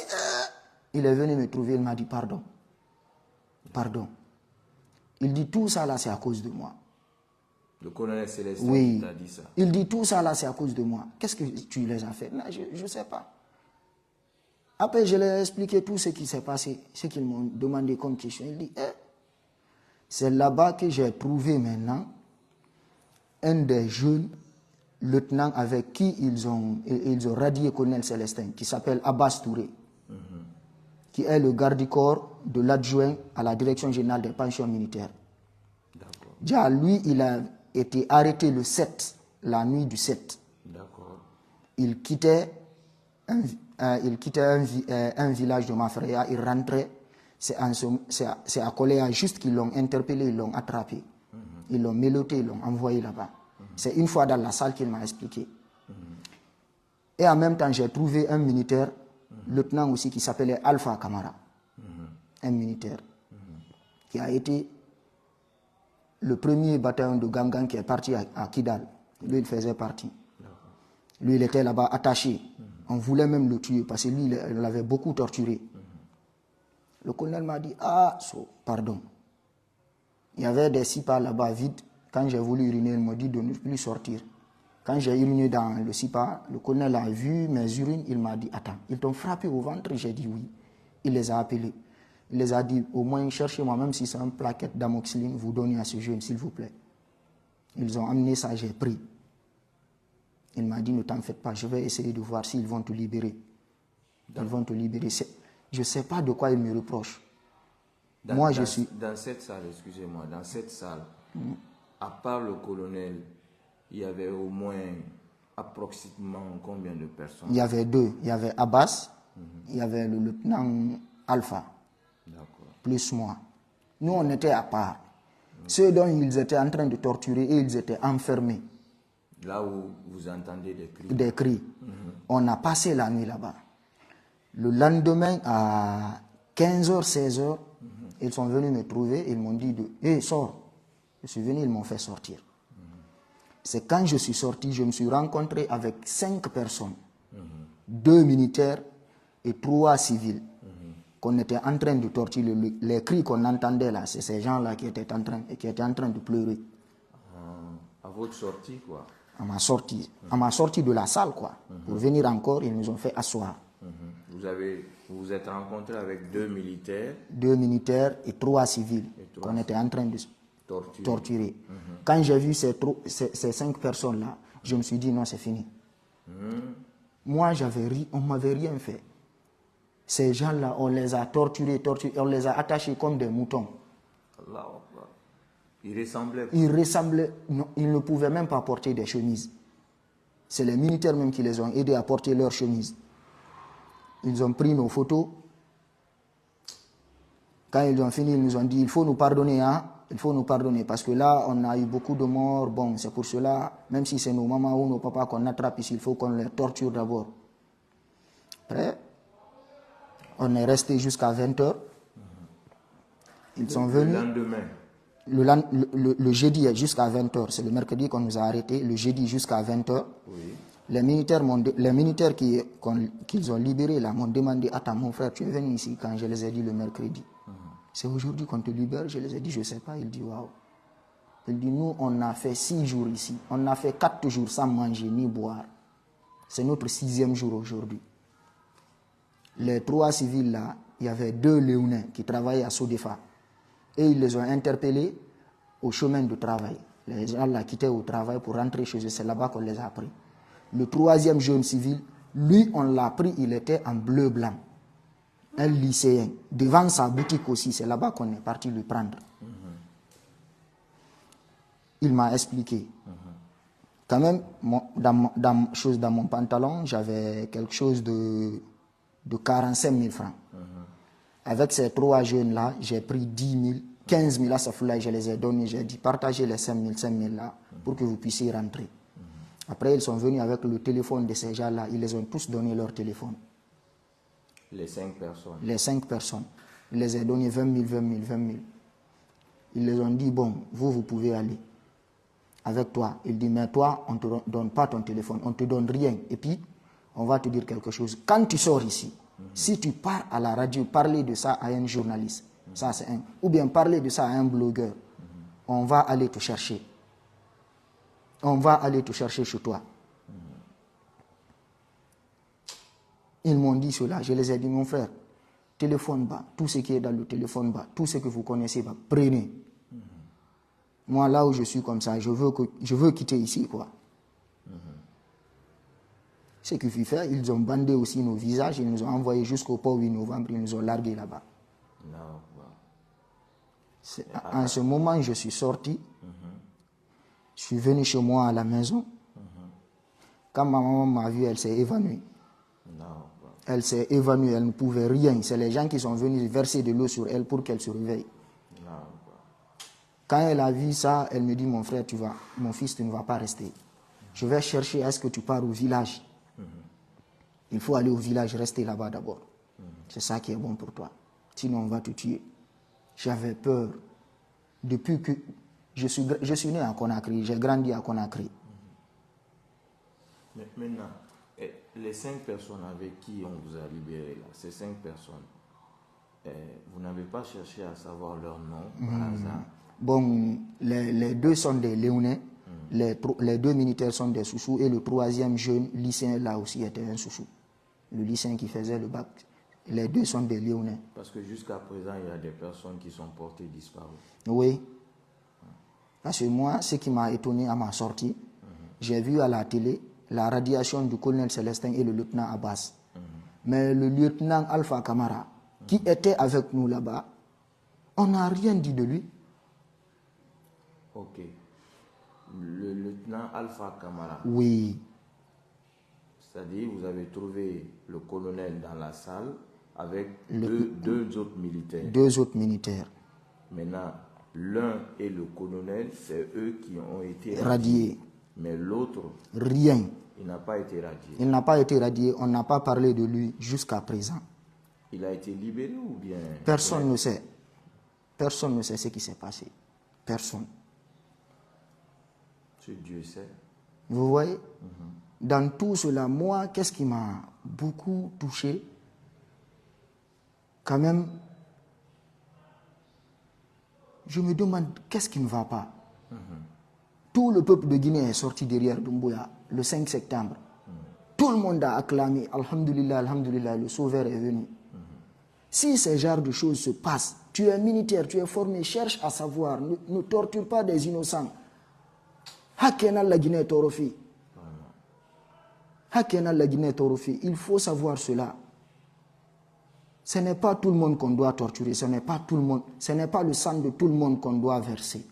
il est venu me trouver, il m'a dit, pardon. Pardon. Il dit, tout ça là, c'est à cause de moi. Le colonel Célestin t'a dit ça. Il dit, tout ça là, c'est à cause de moi. Qu'est-ce que tu les as fait? Non, je ne sais pas. Après, je leur ai expliqué tout ce qui s'est passé, ce qu'ils m'ont demandé comme question. Il dit, c'est là-bas que j'ai trouvé maintenant un des jeunes lieutenants avec qui ils ont radié le colonel Célestin, qui s'appelle Abbas Touré, qui est le garde du corps de l'adjoint à la direction générale des pensions militaires. Déjà, lui, il a été arrêté le 7, la nuit du 7. Il quittait un village de Mafreya, il rentrait, c'est à Koléa juste qu'ils l'ont interpellé, ils l'ont attrapé. Ils l'ont méloté, ils l'ont envoyé là-bas. C'est une fois dans la salle qu'il m'a expliqué. Et en même temps, j'ai trouvé un militaire, lieutenant aussi, qui s'appelait Alpha Kamara. Un militaire qui a été le premier bataillon de Gangan qui est parti à Kidal. Lui, il faisait partie. Lui, il était là-bas attaché. On voulait même le tuer parce que lui, il l'avait beaucoup torturé. Le colonel m'a dit, pardon. Il y avait des sipas là-bas vides. Quand j'ai voulu uriner, il m'a dit de ne plus sortir. Quand j'ai uriné dans le sipa, le colonel a vu mes urines, il m'a dit, attends, ils t'ont frappé au ventre? J'ai dit oui. Il les a appelés. Il les a dit, au moins cherchez-moi, même si c'est une plaquette d'amoxicilline, vous donnez à ce jeune, s'il vous plaît. Ils ont amené ça, j'ai pris. Il m'a dit, ne t'en faites pas, je vais essayer de voir s'ils vont te libérer. Ils vont te libérer. Je ne sais pas de quoi ils me reprochent. Moi, je suis... Dans cette salle, excusez-moi, dans cette salle, à part le colonel, il y avait au moins approximativement combien de personnes? Il y avait 2. Il y avait Abbas, il y avait le lieutenant Alpha, plus moi. Nous, on était à part. Ceux dont ils étaient en train de torturer, et ils étaient enfermés. Là où vous entendez des cris. Des cris. On a passé la nuit là-bas. Le lendemain, à 15h, 16h, ils sont venus me trouver. Ils m'ont dit, sors. Je suis venu, ils m'ont fait sortir. C'est quand je suis sorti, je me suis rencontré avec 5 personnes. 2 militaires et 3 civils. Qu'on était en train de torturer. Les cris qu'on entendait là, c'est ces gens-là qui étaient en train de pleurer. À votre sortie, quoi? À ma sortie de la salle, quoi. Pour venir encore, ils nous ont fait asseoir. Vous vous êtes rencontré avec 2 militaires? 2 militaires et 3 civils qu'on était en train de torturer. Quand j'ai vu ces 5 personnes-là, je me suis dit non, c'est fini. Moi, on ne m'avait rien fait. Ces gens-là, on les a torturés, on les a attachés comme des moutons. Ils ressemblaient, non, ils ne pouvaient même pas porter des chemises. C'est les militaires même qui les ont aidés à porter leurs chemises. Ils ont pris nos photos. Quand ils ont fini, ils nous ont dit, il faut nous pardonner, hein? Il faut nous pardonner parce que là, on a eu beaucoup de morts. Bon, c'est pour cela, même si c'est nos mamans ou nos papas qu'on attrape ici, il faut qu'on les torture d'abord. Après, on est resté jusqu'à 20h. Ils sont venus. Le lendemain. Le jeudi jusqu'à 20h. C'est le mercredi qu'on nous a arrêtés. Le jeudi jusqu'à 20h. Les militaires qu'ils ont libérés là m'ont demandé, attends mon frère, tu es venu ici quand je les ai dit le mercredi. C'est aujourd'hui qu'on te libère. Je les ai dit, je ne sais pas. Il dit, waouh. Il dit, nous, on a fait 6 jours ici. On a fait 4 jours sans manger ni boire. C'est notre 6e jour aujourd'hui. Les 3 civils là, il y avait 2 Léonins qui travaillaient à Sodefa. Et ils les ont interpellés au chemin de travail. Les gens là quittaient au travail pour rentrer chez eux. C'est là-bas qu'on les a pris. Le 3e jeune civil, lui, on l'a pris, il était en bleu-blanc. Un lycéen. Devant sa boutique aussi, c'est là-bas qu'on est parti le prendre. Il m'a expliqué. Quand même, dans mon pantalon, j'avais quelque chose de 45 000 francs. Avec ces 3 jeunes-là, j'ai pris 10 000, 15 000 à Safoula et je les ai donnés. J'ai dit, partagez les 5 000 là pour que vous puissiez rentrer. Après, ils sont venus avec le téléphone de ces gens-là. Ils les ont tous donné leur téléphone. Les 5 personnes. Les 5 personnes. Ils les ont donné 20 000, 20 000, 20 000. Ils les ont dit, bon, vous pouvez aller avec toi. Il dit, mais toi, on ne te donne pas ton téléphone, on ne te donne rien. Et puis, on va te dire quelque chose. Quand tu sors ici, si tu pars à la radio, parler de ça à un journaliste, ça c'est ou bien parler de ça à un blogueur, on va aller te chercher. On va aller te chercher chez toi. Ils m'ont dit cela. Je les ai dit, mon frère, téléphone bas, tout ce qui est dans le téléphone bas, tout ce que vous connaissez bas, prenez. Moi, là où je suis comme ça, je veux quitter ici, quoi. Ce qu'il faut faire, ils ont bandé aussi nos visages, ils nous ont envoyés jusqu'au port 8 novembre, ils nous ont largués là-bas. En ce moment, je suis sorti, je suis venu chez moi à la maison. Quand ma maman m'a vu, elle s'est évanouie. Elle s'est évanouie, elle ne pouvait rien. C'est les gens qui sont venus verser de l'eau sur elle pour qu'elle se réveille. Quand elle a vu ça, elle me dit, mon frère, mon fils, tu ne vas pas rester. Je vais chercher, est-ce que tu pars au village? Il faut aller au village, rester là-bas d'abord. C'est ça qui est bon pour toi. Sinon, on va te tuer. J'avais peur. Depuis que je suis né à Conakry, j'ai grandi à Conakry. Mais maintenant, les 5 personnes avec qui on vous a libéré, là, ces 5 personnes, vous n'avez pas cherché à savoir leur nom par hasard? Bon, les 2 sont des Léonais, les 2 militaires sont des Soussous et le 3e jeune lycéen là aussi était un Soussou. Le lycéen qui faisait le bac. Les 2 sont des Léonais. Parce que jusqu'à présent, il y a des personnes qui sont portées disparues. Oui. Parce que moi, ce qui m'a étonné à ma sortie, j'ai vu à la télé la radiation du colonel Célestin et le lieutenant Abbas. Mais le lieutenant Alpha Kamara, qui était avec nous là-bas, on n'a rien dit de lui. Ok. Le lieutenant Alpha Kamara. Oui. C'est-à-dire, vous avez trouvé le colonel dans la salle avec deux autres militaires. 2 autres militaires. Maintenant, l'un et le colonel, c'est eux qui ont été radiés. Mais l'autre, rien. Il n'a pas été radié. Il n'a pas été radié. On n'a pas parlé de lui jusqu'à présent. Il a été libéré ou bien? Personne ne sait. Personne ne sait ce qui s'est passé. Personne. Dieu sait. Vous voyez? Dans tout cela, moi, qu'est-ce qui m'a beaucoup touché? Quand même, je me demande qu'est-ce qui ne va pas. Tout le peuple de Guinée est sorti derrière Doumbouya le 5 septembre. Tout le monde a acclamé, Alhamdulillah, Alhamdulillah, le sauveur est venu. Si ce genre de choses se passent, tu es militaire, tu es formé, cherche à savoir, ne torture pas des innocents. Hakena la Guinée Torofi. Hakena la Guinée Torofi. Il faut savoir cela. Ce n'est pas tout le monde qu'on doit torturer, ce n'est pas tout le monde, ce n'est pas le sang de tout le monde qu'on doit verser.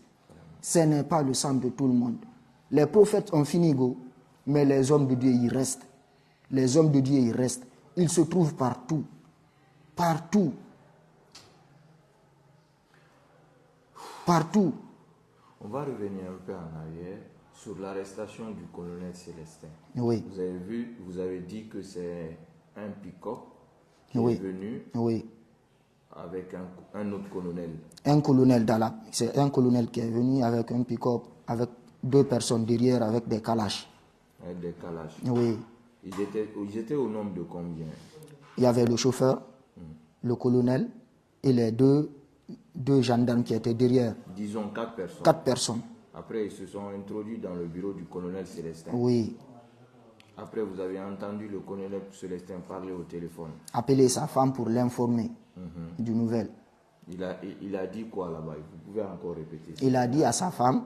Ce n'est pas le sang de tout le monde. Les prophètes ont fini go, mais les hommes de Dieu y restent. Les hommes de Dieu y restent. Ils se trouvent partout. Partout. Partout. On va revenir un peu en arrière sur l'arrestation du colonel Célestin. Oui. Vous avez vu, vous avez dit que c'est un pick-up qui oui. est venu oui. avec un autre colonel. Un colonel Dala. C'est un colonel qui est venu avec un pick-up, avec 2 personnes derrière avec des calaches. Un décalage. Oui. Ils étaient au nombre de combien? Il y avait le chauffeur, le colonel et les deux gendarmes qui étaient derrière. Disons 4 personnes. 4 personnes. Après, ils se sont introduits dans le bureau du colonel Célestin. Oui. Après, vous avez entendu le colonel Célestin parler au téléphone. Appeler sa femme pour l'informer du nouvel. Il a dit quoi là-bas? Vous pouvez encore répéter. Il a dit à sa femme,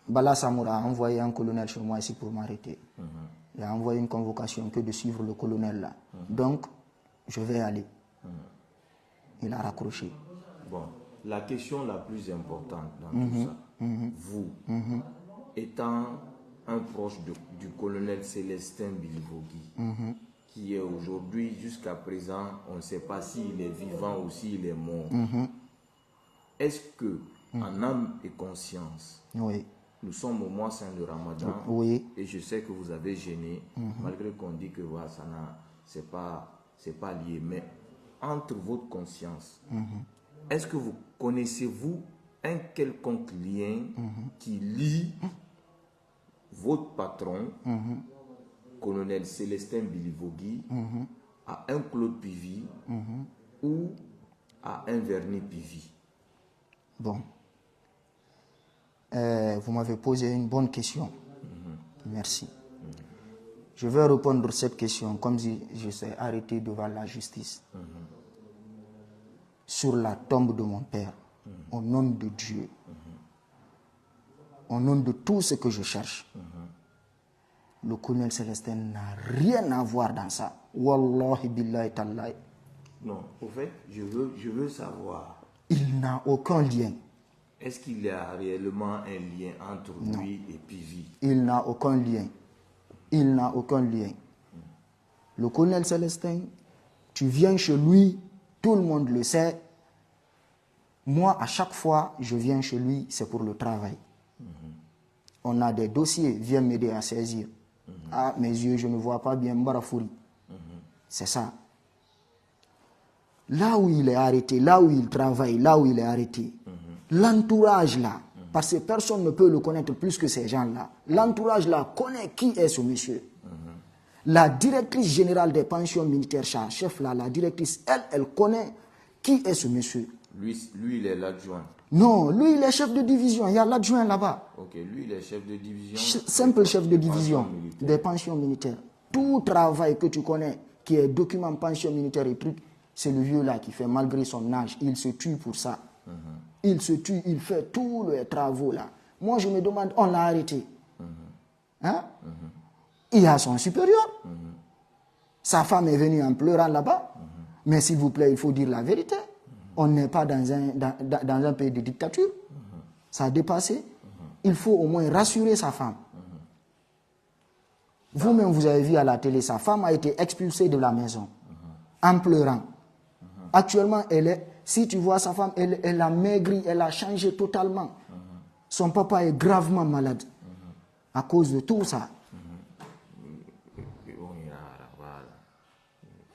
Bala Samoura a envoyé un colonel chez moi ici pour m'arrêter. Il a envoyé une convocation que de suivre le colonel là. Donc, je vais aller. Il a raccroché. Bon, la question la plus importante dans tout ça, vous, étant un proche du colonel Célestin Bilivogui, qui est aujourd'hui, jusqu'à présent, on ne sait pas s'il est vivant ou s'il est mort. Est-ce que, en âme et conscience, nous sommes au mois saint de Ramadan, et je sais que vous avez gêné, malgré qu'on dit que voilà, c'est pas lié, mais entre votre conscience, est-ce que vous connaissez-vous un quelconque lien qui lie votre patron, colonel Célestin Bilivogui, à un Claude Pivy ou à un Vernet Pivy? Bon. Vous m'avez posé une bonne question. Merci. Je vais répondre à cette question comme si je suis arrêté devant la justice. Sur la tombe de mon père, au nom de Dieu, au nom de tout ce que je cherche, le colonel Célestin n'a rien à voir dans ça. Wallahi billahi tallahi. Non, au fait, je veux savoir. Il n'a aucun lien. Est-ce qu'il y a réellement un lien entre lui et Pivy? Il n'a aucun lien. Il n'a aucun lien. Le colonel Célestin, tu viens chez lui, tout le monde le sait. Moi, à chaque fois, je viens chez lui, c'est pour le travail. On a des dossiers, viens m'aider à saisir. Ah, mes yeux, je ne vois pas bien, Mbarafouri. C'est ça. Là où il est arrêté, là où il travaille, là où il est arrêté, l'entourage là, parce que personne ne peut le connaître plus que ces gens-là, l'entourage là connaît qui est ce monsieur. La directrice générale des pensions militaires, chef là, la directrice, elle connaît qui est ce monsieur. Lui, il est l'adjoint. Non, lui, il est chef de division. Il y a l'adjoint là-bas. Ok, lui, il est chef de division. Simple chef de division des pensions militaires. Tout travail que tu connais, qui est document pension militaire et trucs, c'est le vieux là qui fait, malgré son âge, il se tue pour ça. Il se tue, il fait tous les travaux là. Moi, je me demande, on l'a arrêté. Hein? Il a son supérieur. Sa femme est venue en pleurant là-bas. Mais s'il vous plaît, il faut dire la vérité. On n'est pas dans un pays de dictature. Ça a dépassé. Il faut au moins rassurer sa femme. Vous-même, vous avez vu à la télé, sa femme a été expulsée de la maison en pleurant. Actuellement, si tu vois sa femme, elle a maigri, elle a changé totalement. Son papa est gravement malade à cause de tout ça.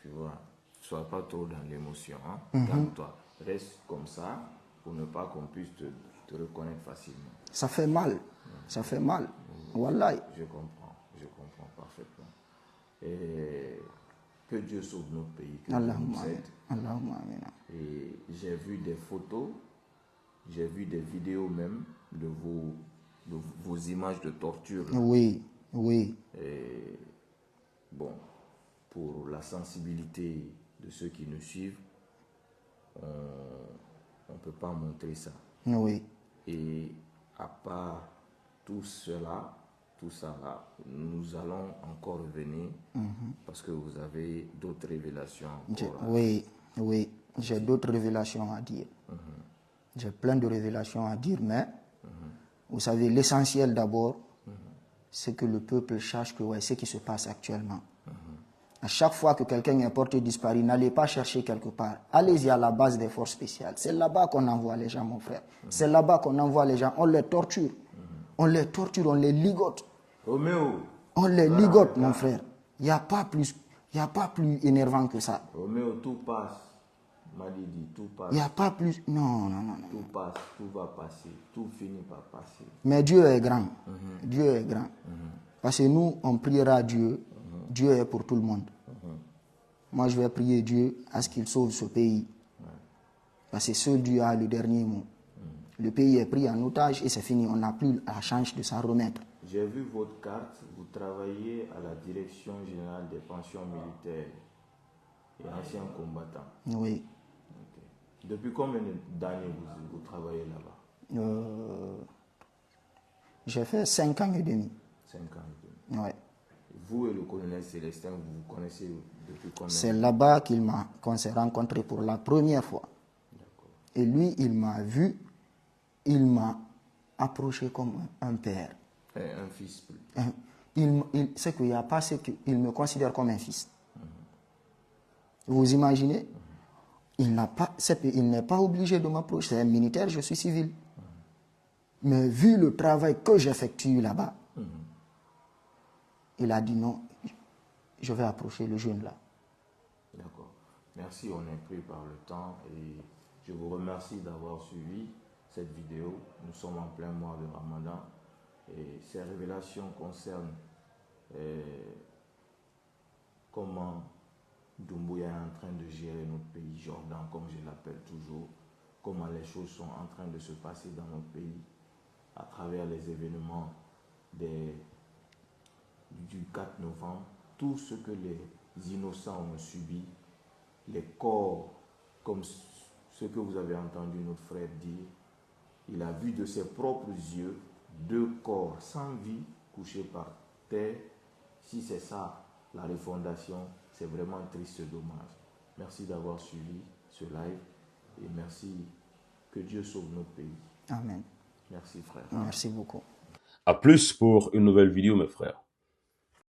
Tu vois, ne sois pas trop dans l'émotion. Calme-toi. Reste comme ça pour ne pas qu'on puisse te reconnaître facilement. Ça fait mal. Ça fait mal. Wallahi. Je comprends parfaitement. Et que Dieu sauve notre pays. Que Dieu nous aide. Allahumma amin. Et j'ai vu des photos, j'ai vu des vidéos même de vos images de torture. Oui, oui. Et bon, pour la sensibilité de ceux qui nous suivent, on ne peut pas montrer ça. Oui. Et à part tout ça là, nous allons encore revenir parce que vous avez d'autres révélations. Oui, j'ai d'autres révélations à dire. J'ai plein de révélations à dire, mais vous savez, l'essentiel d'abord, c'est que le peuple sache que ce qui se passe actuellement. À chaque fois que quelqu'un est porté disparu, n'allez pas chercher quelque part. Allez-y à la base des forces spéciales. C'est là-bas qu'on envoie les gens, mon frère. C'est là-bas qu'on envoie les gens. On les torture. On les torture, on les ligote. Roméo. On les ligote, mon frère. Il n'y a pas plus énervant que ça. Roméo, tout passe. Mali dit tout passe. Il n'y a pas plus. Non, non, non. Tout passe, tout va passer, tout finit par passer. Mais Dieu est grand. Dieu est grand. Parce que nous, on priera Dieu. Dieu est pour tout le monde. Moi, je vais prier Dieu à ce qu'il sauve ce pays. Parce que seul Dieu a le dernier mot. Le pays est pris en otage et c'est fini. On n'a plus la chance de s'en remettre. J'ai vu votre carte. Vous travaillez à la Direction générale des pensions militaires et anciens combattants. Oui. Okay. Depuis combien d'années vous travaillez là-bas? J'ai fait 5 ans et demi. 5 ans et demi. Oui. Vous et le colonel Célestin, vous vous connaissez depuis combien? C'est là-bas qu'on s'est rencontrés pour la première fois. Et lui, il m'a vu, il m'a approché comme un père. Un fils plus. C'est qu'il n'y a pas ce qu'il me considère comme un fils. Vous imaginez? Il n'est pas obligé de m'approcher. C'est un militaire, je suis civil. Mais vu le travail que j'effectue là-bas, il a dit non, je vais approcher le jeune là. D'accord. Merci, on est pris par le temps et je vous remercie d'avoir suivi cette vidéo. Nous sommes en plein mois de Ramadan et ces révélations concernent comment Doumbouya est en train de gérer notre pays, Jordan, comme je l'appelle toujours, comment les choses sont en train de se passer dans notre pays à travers les événements du 4 novembre, tout ce que les innocents ont subi, les corps, comme ce que vous avez entendu notre frère dire, il a vu de ses propres yeux 2 corps sans vie couchés par terre. Si c'est ça, la refondation, c'est vraiment un triste dommage. Merci d'avoir suivi ce live et merci, que Dieu sauve notre pays. Amen. Merci frère. Merci beaucoup. À plus pour une nouvelle vidéo mes frères.